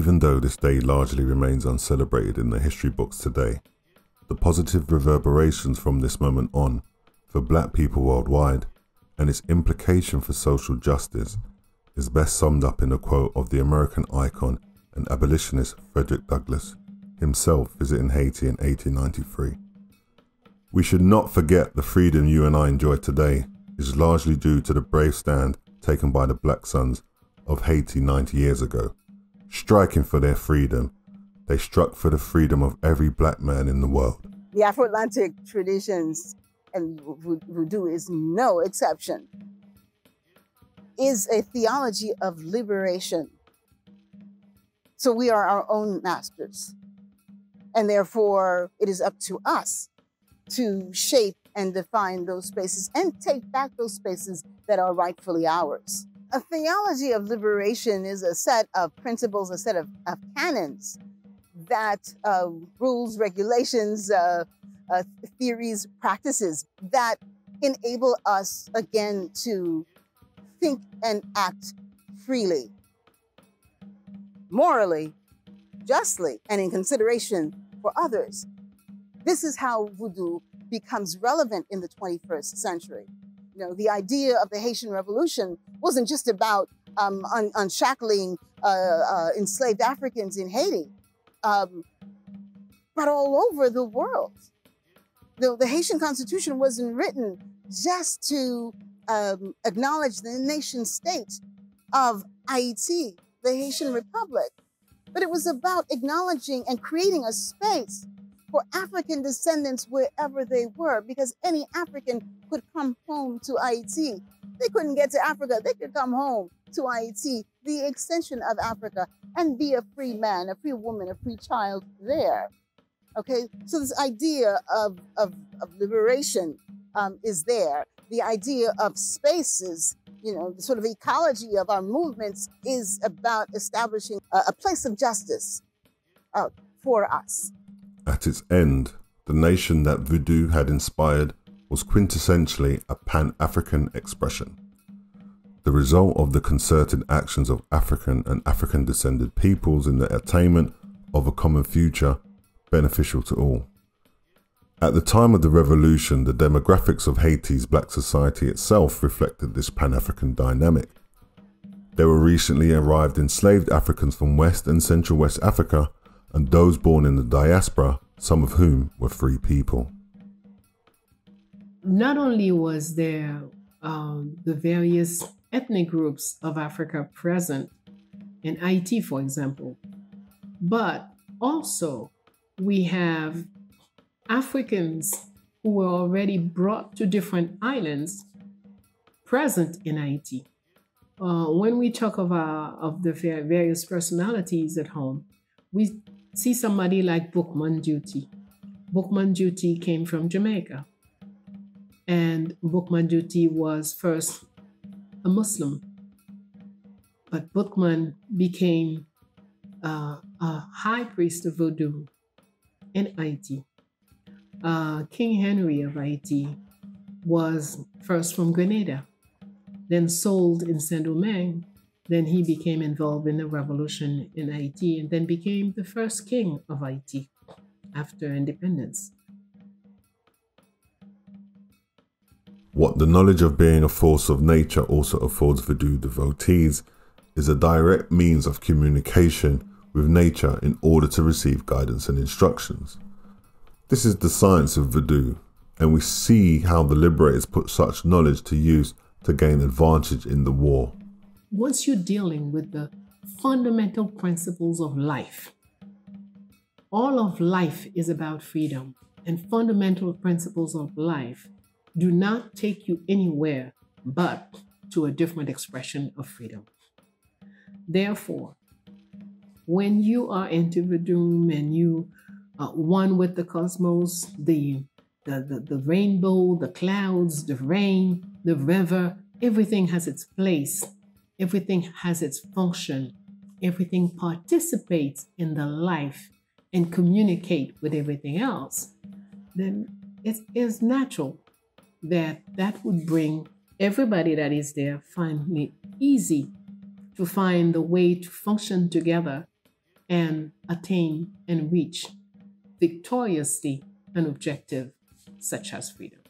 Even though this day largely remains uncelebrated in the history books today, the positive reverberations from this moment on for Black people worldwide and its implication for social justice is best summed up in a quote of the American icon and abolitionist Frederick Douglass, himself visiting Haiti in 1893. We should not forget the freedom you and I enjoy today is largely due to the brave stand taken by the Black sons of Haiti 90 years ago. Striking for their freedom, they struck for the freedom of every Black man in the world. The Afro-Atlantic traditions, and Vodou is no exception, is a theology of liberation. So we are our own masters. And therefore, it is up to us to shape and define those spaces and take back those spaces that are rightfully ours. A theology of liberation is a set of principles, a set of canons that rules, regulations, theories, practices that enable us, again, to think and act freely, morally, justly, and in consideration for others. This is how Vodou becomes relevant in the 21st century. You know, the idea of the Haitian Revolution wasn't just about unshackling enslaved Africans in Haiti, but all over the world. The Haitian Constitution wasn't written just to acknowledge the nation state of Haiti, the Haitian Republic, but it was about acknowledging and creating a space for African descendants wherever they were, because any African could come home to Haiti. They couldn't get to Africa, they could come home to Haiti, the extension of Africa, and be a free man, a free woman, a free child there. Okay, so this idea of liberation is there. The idea of spaces, you know, the sort of ecology of our movements is about establishing a place of justice for us. At its end, the nation that Vodou had inspired was quintessentially a Pan-African expression, the result of the concerted actions of African and African-descended peoples in the attainment of a common future beneficial to all. At the time of the revolution, the demographics of Haiti's Black society itself reflected this Pan-African dynamic. There were recently arrived enslaved Africans from West and Central West Africa, and those born in the diaspora, some of whom were free people. Not only was there the various ethnic groups of Africa present in Haiti, for example, but also we have Africans who were already brought to different islands present in Haiti. When we talk of the various personalities at home, we see somebody like Bookman Duty. Bookman Duty came from Jamaica. And Bookman Duty was first a Muslim. But Bookman became a high priest of Vodou in Haiti. King Henry of Haiti was first from Grenada, then sold in Saint-Domingue. Then he became involved in the revolution in Haiti and then became the first king of Haiti after independence. What the knowledge of being a force of nature also affords Vodou devotees is a direct means of communication with nature in order to receive guidance and instructions. This is the science of Vodou, and we see how the liberators put such knowledge to use to gain advantage in the war. Once you're dealing with the fundamental principles of life, all of life is about freedom, and fundamental principles of life do not take you anywhere but to a different expression of freedom. Therefore, when you are into Vodou and you are one with the cosmos, the rainbow, the clouds, the rain, the river, everything has its place. Everything has its function. Everything participates in the life and communicate with everything else. Then it is natural that would bring everybody that is there, find it easy to find the way to function together and attain and reach victoriously an objective such as freedom.